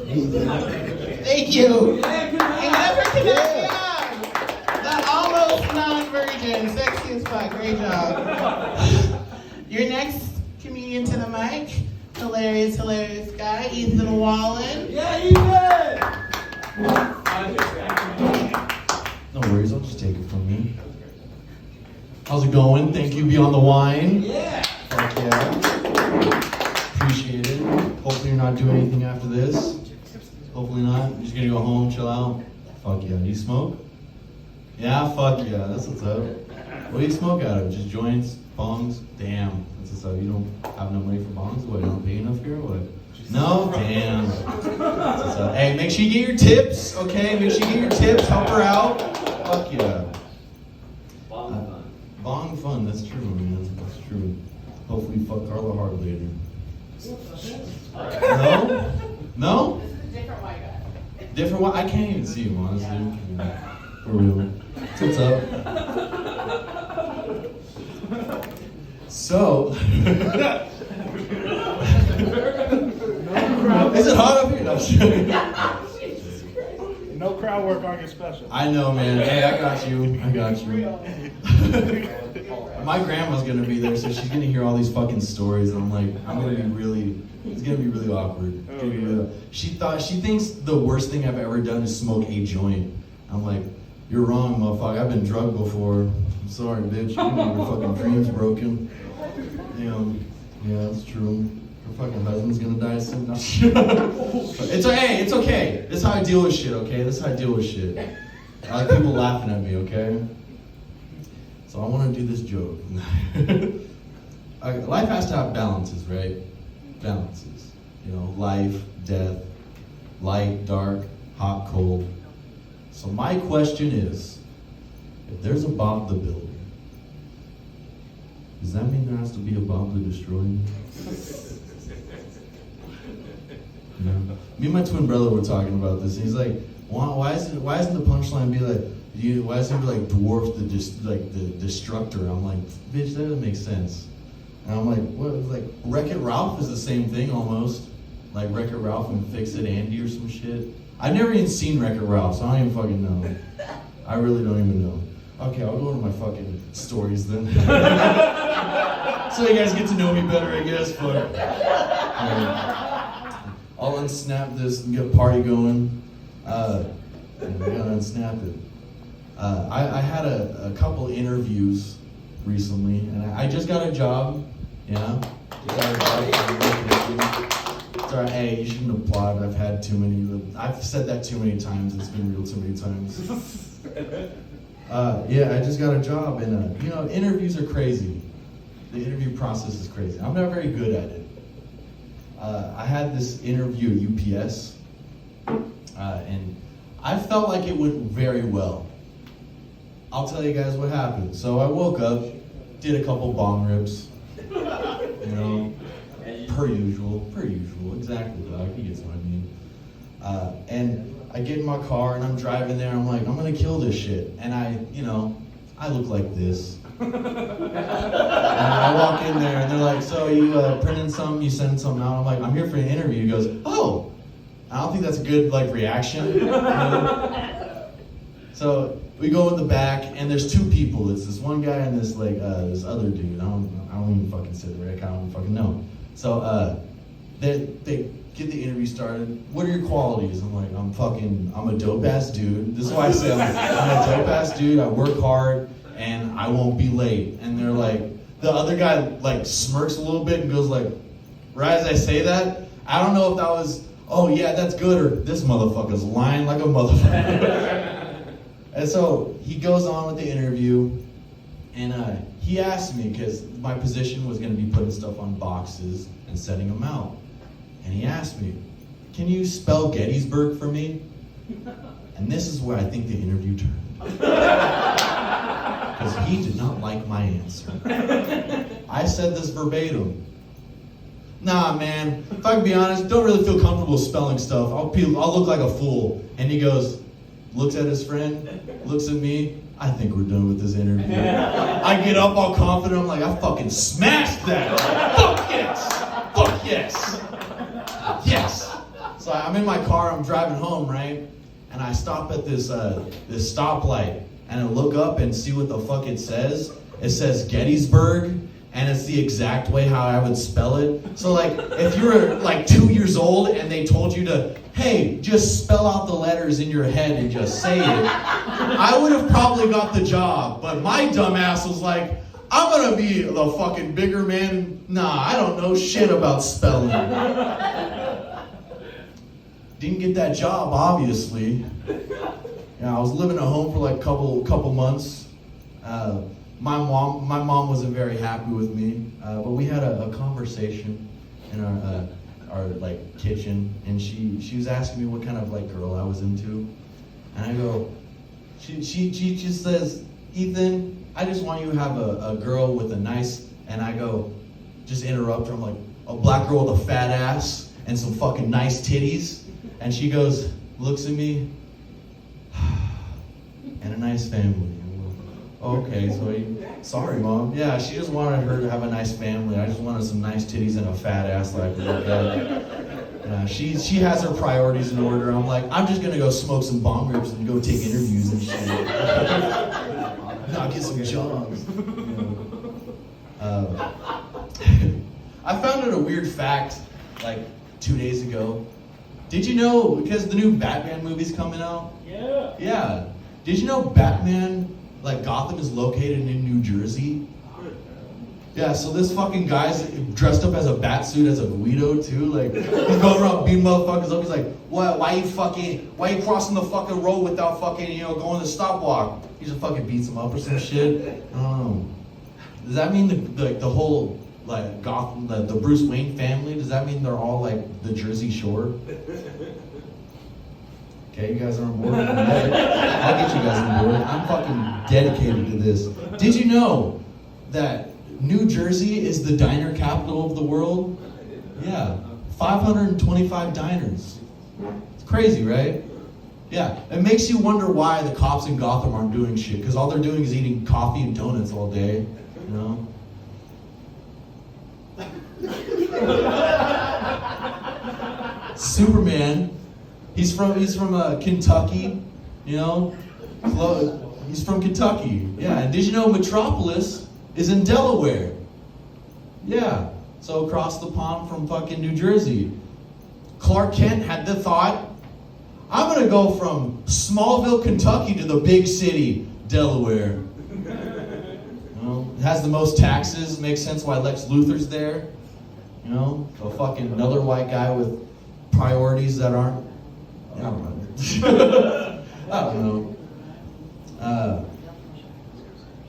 Thank you. And never to young. The almost non-virgin. Sexy as fuck. Great job. Your next comedian to the mic. Hilarious guy. Ethan Wallen. Yeah, Ethan! No worries, I'll just take it from me. How's it going? Thank you, Beyond the Wine. Yeah! Fuck yeah. Appreciate it. Hopefully you're not doing anything after this. Hopefully not. You're just gonna go home, chill out. Fuck yeah. Do you smoke? Yeah, fuck yeah. That's what's up. What do you smoke out of? Just joints? Bongs? Damn. That's what's up. You don't have no money for bongs? What, you don't pay enough here? What? No? Damn. That's what's up. Hey, make sure you get your tips, okay? Make sure you get your tips. Help her out. Fuck yeah. Bong fun. That's true, man. That's true. Hopefully fuck Carla hard later. No? No? Different white guy. Different one? I can't even see him, honestly. Yeah. For real. What's up? So. Is it hot up here? No, No crowd work on your special. I know, man. Hey, I got you. My grandma's gonna be there, so she's gonna hear all these fucking stories. And it's gonna be really awkward. She thinks the worst thing I've ever done is smoke a joint. I'm like, you're wrong, motherfucker. I've been drugged before. I'm sorry, bitch. Your fucking dreams broken. Yeah, that's true. Her fucking husband's gonna die soon. No. It's okay. This is how I deal with shit, okay? This is how I deal with shit. I like people laughing at me, okay? So I want to do this joke. Life has to have balances, right? Balances. Life, death, light, dark, hot, cold. So my question is, if there's a bomb the building, does that mean there has to be a bomb to destroy me? Me and my twin brother were talking about this. And he's like, why isn't the punchline be like, why doesn't it be like dwarf the destructor? I'm like, bitch, that doesn't make sense. And I'm like, what? Like Wreck-It Ralph is the same thing almost. Like Wreck-It Ralph and Fix-It Andy or some shit. I've never even seen Wreck-It Ralph, so I don't even fucking know. I really don't even know. Okay, I'll go into my fucking stories then. So you guys get to know me better, I guess. But I'll unsnap this and get a party going. I gotta unsnap it. I had a couple interviews recently, and I just got a job. Yeah. Sorry, hey, you shouldn't applaud. I've had too many. I've said that too many times. It's been real too many times. Yeah, I just got a job, and interviews are crazy. The interview process is crazy. I'm not very good at it. I had this interview at UPS, and I felt like it went very well. I'll tell you guys what happened. So I woke up, did a couple bong rips, per usual, exactly, dog, he gets what I mean. And I get in my car and I'm driving there, I'm like, I'm gonna kill this shit. And I look like this. And I walk in there and they're like, so you printing something, you sending something out? I'm like, I'm here for an interview. He goes, oh, I don't think that's a good reaction. So we go in the back and there's two people. It's this one guy and this this other dude. I don't even fucking say the right. I don't even fucking know. So they get the interview started. What are your qualities? I'm like, I'm a dope ass dude. This is why I say I'm a dope ass dude. I work hard and I won't be late. And they're like, the other guy smirks a little bit and goes like, right as I say that, I don't know if that was, oh yeah, that's good, or this motherfucker's lying like a motherfucker. And so he goes on with the interview, and he asked me, because my position was going to be putting stuff on boxes and setting them out. And he asked me, can you spell Gettysburg for me? And this is where I think the interview turned. Because he did not like my answer. I said this verbatim. Nah, man, if I can be honest, don't really feel comfortable spelling stuff. I'll look like a fool. And he goes, looks at his friend, looks at me, I think we're done with this interview. I get up all confident, I'm like, I fucking smashed that. Fuck yes! Fuck yes! Yes! So So I'm in my car, I'm driving home, right? And I stop at this stoplight, and I look up and see what the fuck it says. It says Gettysburg, and it's the exact way how I would spell it. So like, if you were like 2 years old and they told you to, hey, just spell out the letters in your head and just say it, I would have probably got the job. But my dumbass was like, I'm gonna be the fucking bigger man. Nah, I don't know shit about spelling. Didn't get that job, obviously. Yeah, I was living at home for like couple months. My mom wasn't very happy with me, but we had a conversation in our like kitchen, and she was asking me what kind of like girl I was into, and I go, she just says, Ethan, I just want you to have a girl with a nice, and I go, just interrupt her, I'm like, a black girl with a fat ass and some fucking nice titties, and she goes, looks at me, and a nice family. Okay, sorry, Mom. Yeah, she just wanted her to have a nice family. I just wanted some nice titties and a fat ass that I could look at. Yeah, she has her priorities in order. I'm like, I'm just gonna go smoke some bong rips and go take interviews and shit. I'll get some jobs. I found out a weird fact like 2 days ago. Did you know, because the new Batman movie's coming out? Yeah. Yeah. Did you know Batman, like Gotham is located in New Jersey? Yeah, so this fucking guy's dressed up as a bat suit as a Guido too. Like, he's going around beating motherfuckers up. He's like, why you crossing the fucking road without fucking, going the stop walk? He just fucking beats him up or some shit. I don't know. Does that mean the whole, like, Gotham, the Bruce Wayne family, does that mean they're all like the Jersey Shore? Okay, you guys are on board? I'll get you guys on board. I'm fucking dedicated to this. Did you know that New Jersey is the diner capital of the world? Yeah, 525 diners. It's crazy, right? Yeah, it makes you wonder why the cops in Gotham aren't doing shit, because all they're doing is eating coffee and donuts all day, Superman, he's from Kentucky, he's from Kentucky. Yeah, and did you know Metropolis is in Delaware? Yeah, so across the pond from fucking New Jersey. Clark Kent had the thought, I'm gonna go from Smallville, Kentucky to the big city, Delaware. It has the most taxes, makes sense why Lex Luthor's there. A fucking another white guy with priorities that aren't, I don't know. I don't know.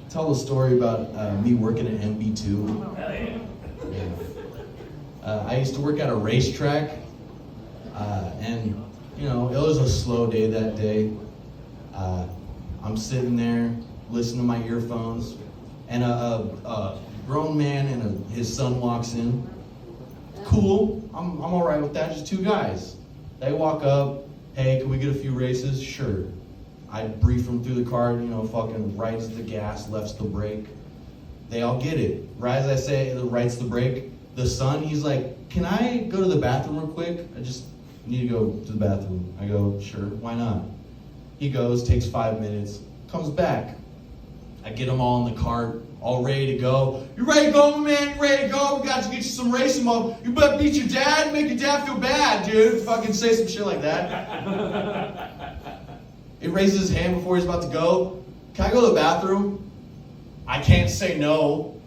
Tell a story about me working at MB2. Yeah. I used to work at a racetrack, and it was a slow day that day. I'm sitting there listening to my earphones, and a grown man and his son walks in. Cool, I'm all right with that. Just two guys. They walk up. Hey, can we get a few races? Sure. I brief them through the car, fucking right's the gas, left's the brake. They all get it. Right as I say, the right's the brake. The son, he's like, can I go to the bathroom real quick? I just need to go to the bathroom. I go, sure, why not? He goes, takes 5 minutes, comes back. I get them all in the cart, all ready to go. You ready to go, my man? You ready to go? We got to get you some racing mode. You better beat your dad, make your dad feel bad, dude. Fucking say some shit like that. He raises his hand before he's about to go. Can I go to the bathroom? I can't say no.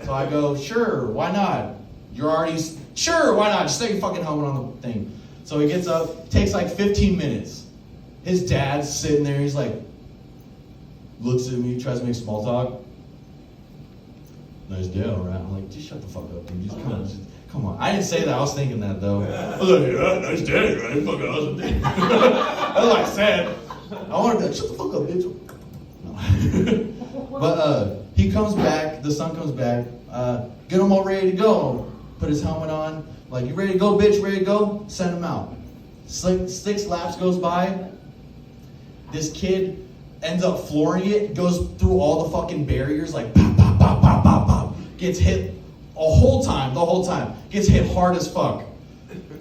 So I go, sure, why not? You're already, sure, why not? Just take your fucking helmet on the thing. So he gets up, takes like 15 minutes. His dad's sitting there, he's like, looks at me, tries to make small talk. Nice day, all right? I'm like, just shut the fuck up, dude. Come on. I didn't say that, I was thinking that though. I was like, yeah, nice day, right? Fucking awesome day. That's what I said. I wanted to be like, shut the fuck up, bitch. No. But he comes back, the son comes back, get him all ready to go. Put his helmet on, like, you ready to go, bitch, ready to go? Send him out. 6 laps goes by. This kid ends up flooring it, goes through all the fucking barriers, like, pop, pop, pop, pop, pop, pop. Gets hit the whole time. Gets hit hard as fuck.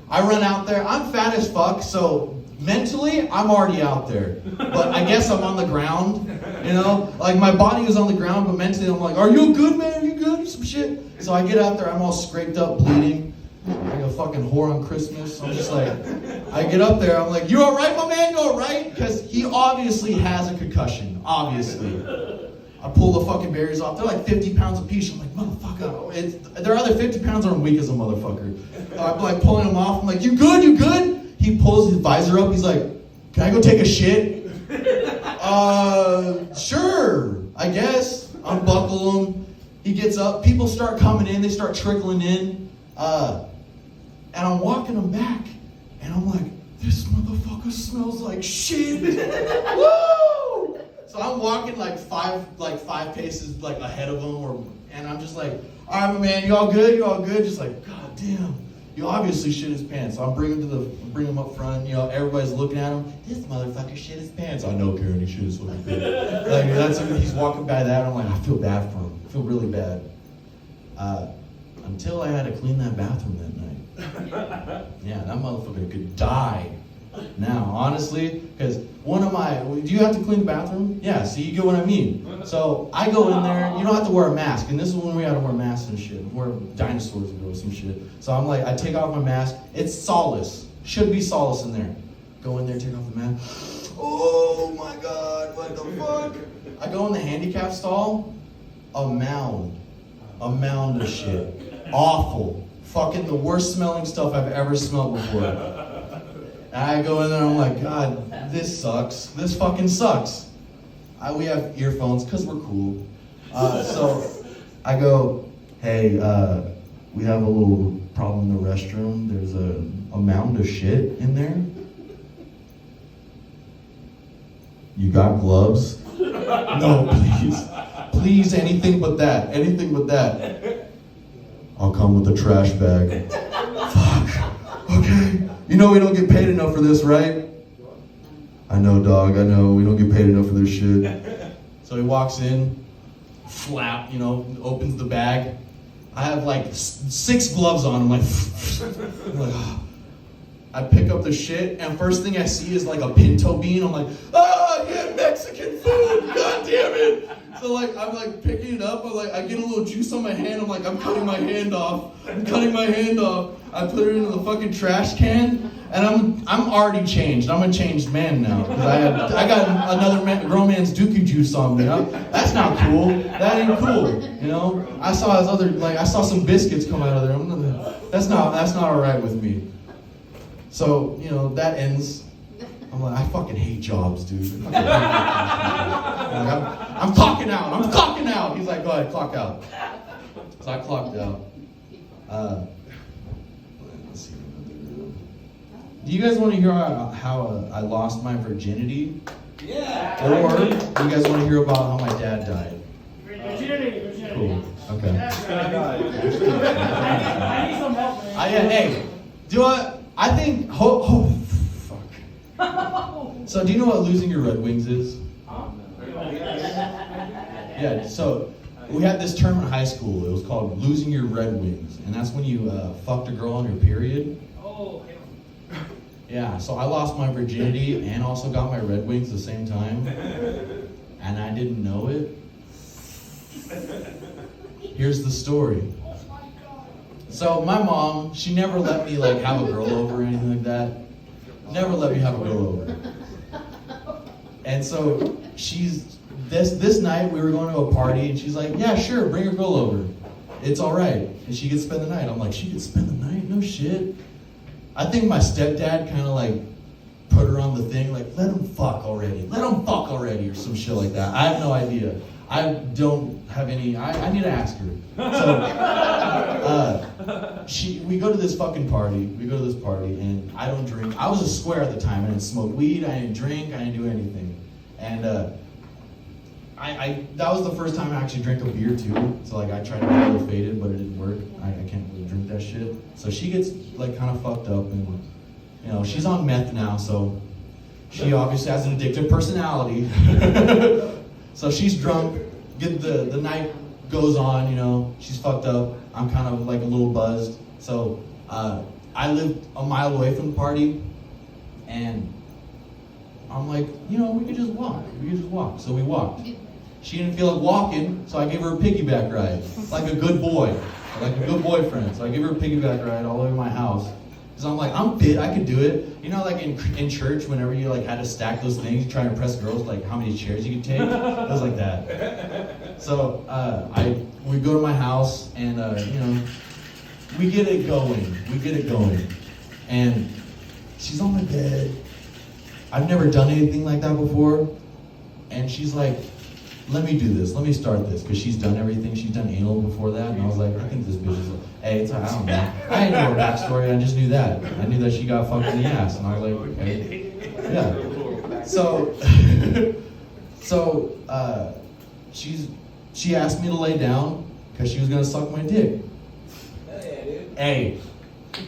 I run out there. I'm fat as fuck, so mentally, I'm already out there. But I guess I'm on the ground, you know? Like, my body is on the ground, but mentally I'm like, are you good, man? Are you good? Some shit. So I get out there, I'm all scraped up, bleeding. Like a fucking whore on Christmas. I'm just like, I get up there, I'm like, you all right, my man? You all right? Because he obviously has a concussion, obviously. I pull the fucking barriers off. They're like 50 pounds apiece. I'm like, motherfucker. They're either 50 pounds or I'm weak as a motherfucker. I'm like pulling them off. I'm like, you good? You good? He pulls his visor up. He's like, can I go take a shit? Sure, I guess. Unbuckle him. He gets up. People start coming in. They start trickling in. And I'm walking him back. And I'm like, this motherfucker smells like shit. Woo! So I'm walking like five paces like ahead of him, and I'm just like, all right, my man, you all good? You all good? Just like, god damn, you obviously shit his pants. So I'm bring him up front. You know, everybody's looking at him. This motherfucker shit his pants. I know, Karen, he shit his fucking pants. Like he's walking by that. I'm like, I feel bad for him. I feel really bad. Until I had to clean that bathroom that night. Yeah, that motherfucker could die. Now, honestly, because do you have to clean the bathroom? Yeah, see, you get what I mean. So I go in there, you don't have to wear a mask, and this is when we had to wear masks and shit, wear dinosaurs and some shit. So I'm like, I take off my mask, it's Solace, should be Solace in there. Go in there, take off the mask. Oh my god, what the fuck? I go in the handicap stall, a mound of shit. Awful. Fucking the worst smelling stuff I've ever smelled before. I go in there and I'm like, God, this sucks. This fucking sucks. We have earphones because we're cool. So I go, hey, we have a little problem in the restroom. There's a mound of shit in there. You got gloves? No, please. Please, anything but that. Anything but that. I'll come with a trash bag. Fuck. Okay. You know we don't get paid enough for this, right? I know, dog. I know. We don't get paid enough for this shit. So he walks in, flap, opens the bag. I have like 6 gloves on. I'm like, I pick up the shit, and first thing I see is like a pinto bean. I'm like, yeah, Mexican food. God damn it. So I'm like picking it up. I get a little juice on my hand. I'm like, I'm cutting my hand off. I put it into the fucking trash can, and I'm already changed. I'm a changed man now because I got another grown man's dookie juice on me. That's not cool. That ain't cool. I saw I saw some biscuits come out of there. That's not all right with me. So that ends. I'm like, I fucking hate jobs, dude. I'm clocking out. I'm clocking out. He's like, go ahead, clock out. So I clocked out. Let's see. Do you guys want to hear how I lost my virginity? Yeah. Or do you guys want to hear about how my dad died? Virginity. Cool. Okay. I need some help, man. Hey, I think. So do you know what losing your Red Wings is? Yeah, so we had this term in high school. It was called losing your Red Wings. And that's when you fucked a girl on your period. Oh, yeah, so I lost my virginity and also got my Red Wings at the same time. And I didn't know it. Here's the story. So my mom, she never let me have a girl over or anything like that. Never let me have a girl over. And so this night we were going to a party and she's like, yeah, sure, bring a girl over. It's all right. And she could spend the night. I'm like, she could spend the night? No shit. I think my stepdad kind of put her on the thing, let him fuck already. Let him fuck already or some shit like that. I have no idea. I don't have any, I need to ask her. So, we go to this fucking party. And I don't drink. I was a square at the time. I didn't smoke weed. I didn't drink. I didn't do anything. And that was the first time I actually drank a beer too. So I tried to get a little faded, but it didn't work. I can't really drink that shit. So she gets kind of fucked up, and she's on meth now. So she obviously has an addictive personality. So she's drunk. The night goes on. She's fucked up. I'm kind of a little buzzed. So I lived a mile away from the party, and I'm like, we could just walk. So we walked. She didn't feel like walking, so I gave her a piggyback ride, like a good boy, like a good boyfriend. So I gave her a piggyback ride all over my house. Because I'm like, I'm fit, I could do it. Like in church, whenever you like had to stack those things, trying to impress girls, like how many chairs you could take, it was like that. So we go to my house, and we get it going. And she's on my bed. I've never done anything like that before. And she's like, let me do this. Let me start this. Because she's done everything. She's done anal before that. And I was like, I think this bitch is like, hey, it's, I don't know. I didn't know her backstory. I just knew that. I knew that she got fucked in the ass. And I was like, okay. Yeah. So she asked me to lay down because she was going to suck my dick. Hey.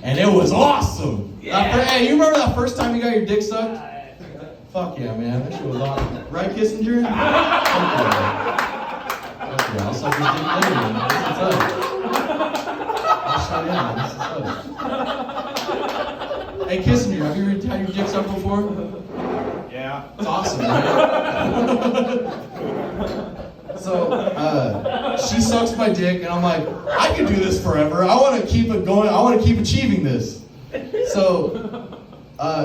And it was awesome. Yeah. Hey, you remember that first time you got your dick sucked? Fuck yeah, man. That shit was awesome. Right, Kissinger? Fuck yeah. I'll suck your dick later, man. That's what's up. I'll show you, man. That's what's up. Hey, Kissinger, have you ever had your dick sucked before? Yeah. It's awesome, right? So, she sucks my dick, and I'm like, I can do this forever. I want to keep it going. I want to keep achieving this. So,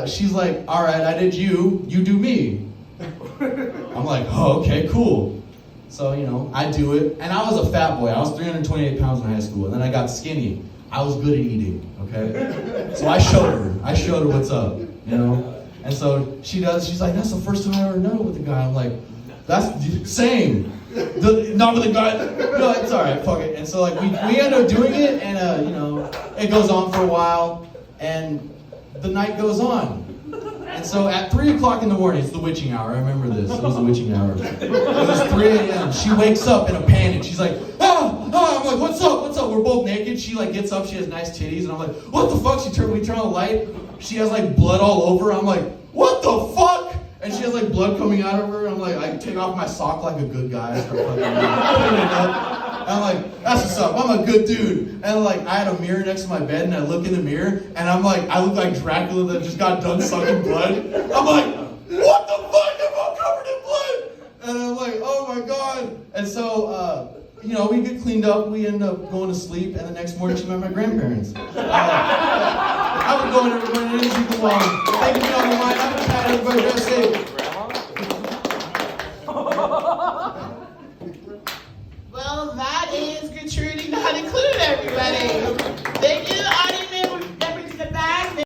she's like, all right, I did you do me. I'm like, oh, okay, cool. So, I do it. And I was a fat boy. I was 328 pounds in high school. And then I got skinny. I was good at eating, okay? So I showed her what's up, And so she's like, that's the first time I ever done it with a guy. I'm like, that's same. Not with a guy. No, it's all right, fuck it. And so like we end up doing it, and it goes on for a while, and the night goes on. And so at 3 o'clock in the morning, it's the witching hour. I remember this. It was the witching hour. It was 3 a.m. She wakes up in a panic. She's like, I'm like, what's up? We're both naked. She like gets up. She has nice titties, and I'm like, what the fuck? We turn on the light. She has like blood all over. I'm like, what the fuck? And she has like blood coming out of her. And I'm like, I take off my sock like a good guy. I start fucking putting it up. And I'm like, that's what's up. I'm a good dude. And like, I had a mirror next to my bed, and I look in the mirror, and I'm like, I look like Dracula that just got done sucking blood. I'm like, what the fuck? I'm all covered in blood. And I'm like, oh my god. And so, we get cleaned up. We end up going to sleep, and the next morning she met my grandparents. I would go in everywhere. Thank you.